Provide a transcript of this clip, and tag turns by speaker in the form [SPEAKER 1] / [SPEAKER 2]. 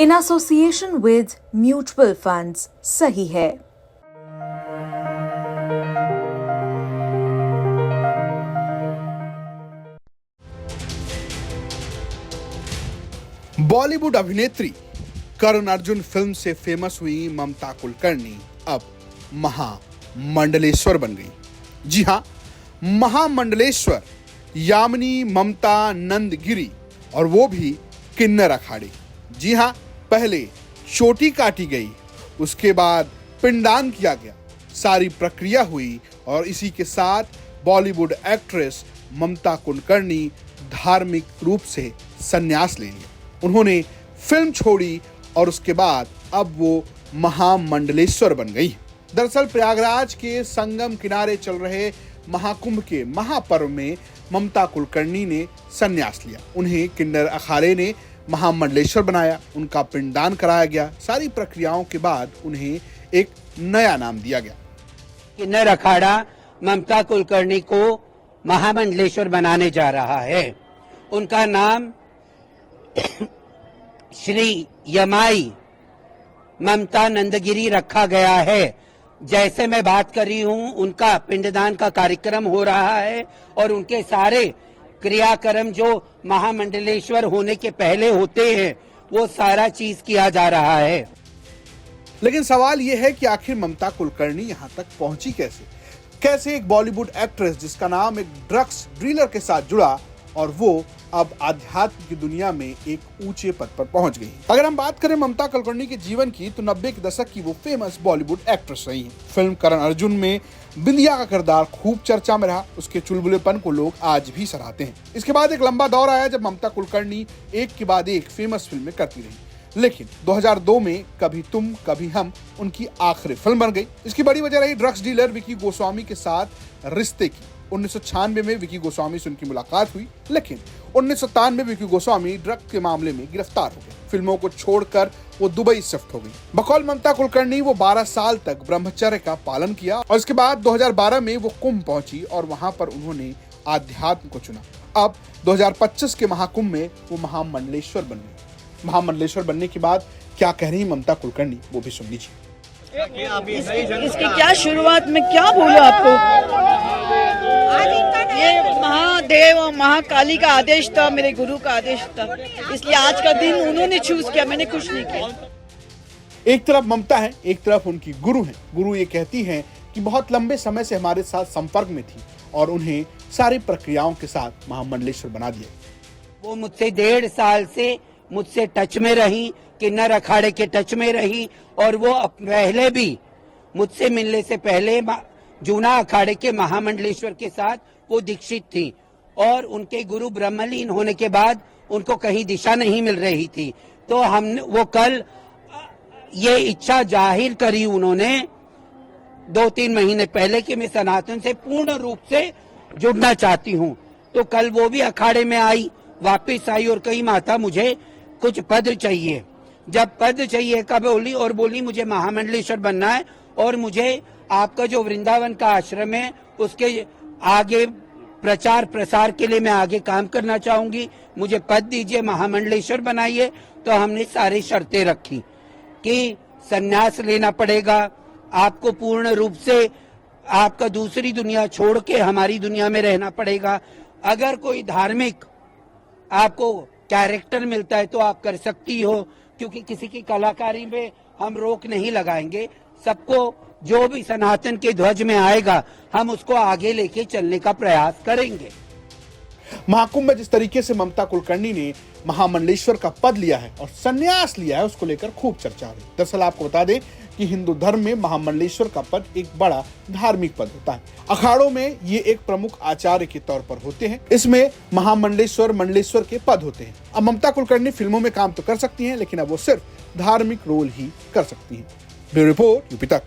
[SPEAKER 1] in association with mutual funds. सही है।
[SPEAKER 2] बॉलीवुड अभिनेत्री करण अर्जुन फिल्म से फेमस हुई ममता कुलकर्णी अब महामंडलेश्वर बन गई। जी हां, महामंडलेश्वर यामिनी ममता नंदगिरी, और वो भी किन्नर अखाड़े। जी हां, पहले चोटी काटी गई, उसके बाद पिंडदान किया गया, सारी प्रक्रिया हुई और इसी के साथ बॉलीवुड एक्ट्रेस ममता कुलकर्णी धार्मिक रूप से संन्यास ले लिया। उन्होंने फिल्म छोड़ी और उसके बाद अब वो महामंडलेश्वर बन गई। दरअसल प्रयागराज के संगम किनारे चल रहे महाकुंभ के महापर्व में ममता कुलकर्णी ने संन्यास लिया। उन्हें किन्नर अखाड़े ने महामंडलेश्वर बनाया, उनका पिंडदान कराया गया। सारी प्रक्रियाओं के बाद उन्हें एक नया नाम दिया गया।
[SPEAKER 3] किन्नर अखाड़ा ममता कुलकर्णी को महामंडलेश्वर बनाने जा रहा है। उनका नाम श्री यमाई ममता नंदगिरी रखा गया है। जैसे मैं बात कर रही हूं, उनका पिंडदान का कार्यक्रम हो रहा है और उनके सारे क्रियाक्रम जो महामंडलेश्वर होने के पहले होते हैं वो सारा चीज किया जा रहा है।
[SPEAKER 2] लेकिन सवाल यह है कि आखिर ममता कुलकर्णी यहां तक पहुंची कैसे एक बॉलीवुड एक्ट्रेस जिसका नाम एक ड्रग्स डीलर के साथ जुड़ा और वो अब आध्यात्म की दुनिया में एक ऊंचे पद पर पहुंच गई। अगर हम बात करें ममता कुलकर्णी के जीवन की, तो 90 के दशक की वो फेमस बॉलीवुड एक्ट्रेस रही हैं। फिल्म करण अर्जुन में बिंदिया का किरदार खूब चर्चा में रहा। उसके चुलबुलेपन को लोग आज भी सराहते हैं। इसके बाद एक लंबा दौर आया जब ममता कुलकर्णी एक के बाद एक फेमस फिल्में करती रही, लेकिन 2002 में कभी तुम कभी हम उनकी आखिरी फिल्म बन गई। इसकी बड़ी वजह रही ड्रग्स डीलर विकी गोस्वामी के साथ रिश्ते की। 1996 में विकी गोस्वामी से उनकी मुलाकात हुई, लेकिन 1997 में विकी गोस्वामी ड्रग्स के मामले में गिरफ्तार हो गए। फिल्मों को छोड़कर वो दुबई शिफ्ट हो गई। बकौल ममता कुलकर्णी वो 12 साल तक ब्रह्मचर्य का पालन किया और इसके बाद 2012 में वो कुंभ पहुंची और वहां पर उन्होंने आध्यात्म को चुना। अब 2025 के महाकुंभ में वो महामंडलेश्वर बन गई। महामंडलेश्वर बनने के बाद क्या कह रही ममता कुलकर्णी, वो भी सुन लीजिए।
[SPEAKER 4] इसकी क्या शुरुआत में क्या बोलूं आपको, ये महादेव और महाकाली का आदेश था, मेरे गुरु का आदेश था, इसलिए आज का दिन उन्होंने चूज किया, मैंने कुछ नहीं किया।
[SPEAKER 2] एक तरफ ममता है, एक तरफ उनकी गुरु है। गुरु ये कहती हैं कि बहुत लंबे समय से हमारे साथ संपर्क में थी और उन्हें सारी प्रक्रियाओं के साथ महामंडलेश्वर बना दिया।
[SPEAKER 3] वो मुझसे 1.5 साल से मुझसे टच में रही, किन्नर अखाड़े के टच में रही और वो पहले भी मुझसे मिलने से पहले जूना अखाड़े के महामंडलेश्वर के साथ वो दीक्षित थी और उनके गुरु ब्रह्मलीन होने के बाद उनको कहीं दिशा नहीं मिल रही थी। तो हमने वो कल ये इच्छा जाहिर करी उन्होंने 2-3 महीने पहले कि मैं सनातन से पूर्ण रूप से जुड़ना चाहती हूँ। तो कल वो भी अखाड़े में आई, वापस आई और कही माता मुझे कुछ पद चाहिए। जब पद चाहिए का बोली मुझे महामंडलेश्वर बनना है और मुझे आपका जो वृंदावन का आश्रम है उसके आगे प्रचार प्रसार के लिए मैं आगे काम करना चाहूंगी, मुझे पद दीजिए, महामंडलेश्वर बनाइए। तो हमने सारी शर्तें रखी कि संन्यास लेना पड़ेगा, आपको पूर्ण रूप से आपका दूसरी दुनिया छोड़ के हमारी दुनिया में रहना पड़ेगा। अगर कोई धार्मिक आपको कैरेक्टर मिलता है तो आप कर सकती हो, क्योंकि किसी की कलाकारी में हम रोक नहीं लगाएंगे। सबको जो भी सनातन के ध्वज में आएगा हम उसको आगे लेके चलने का प्रयास करेंगे।
[SPEAKER 2] महाकुंभ में जिस तरीके से ममता कुलकर्णी ने महामंडलेश्वर का पद लिया है और संन्यास लिया है, उसको लेकर खूब चर्चा हुई। दरअसल आपको बता दें कि हिंदू धर्म में महामंडलेश्वर का पद एक बड़ा धार्मिक पद होता है। अखाड़ों में ये एक प्रमुख आचार्य के तौर पर होते हैं। इसमें महामंडलेश्वर मंडलेश्वर के पद होते हैं। अब ममता कुलकर्णी फिल्मों में काम तो कर सकती हैं, लेकिन अब वो सिर्फ धार्मिक रोल ही कर सकती हैं। ब्यूरो रिपोर्ट, यूपी तक।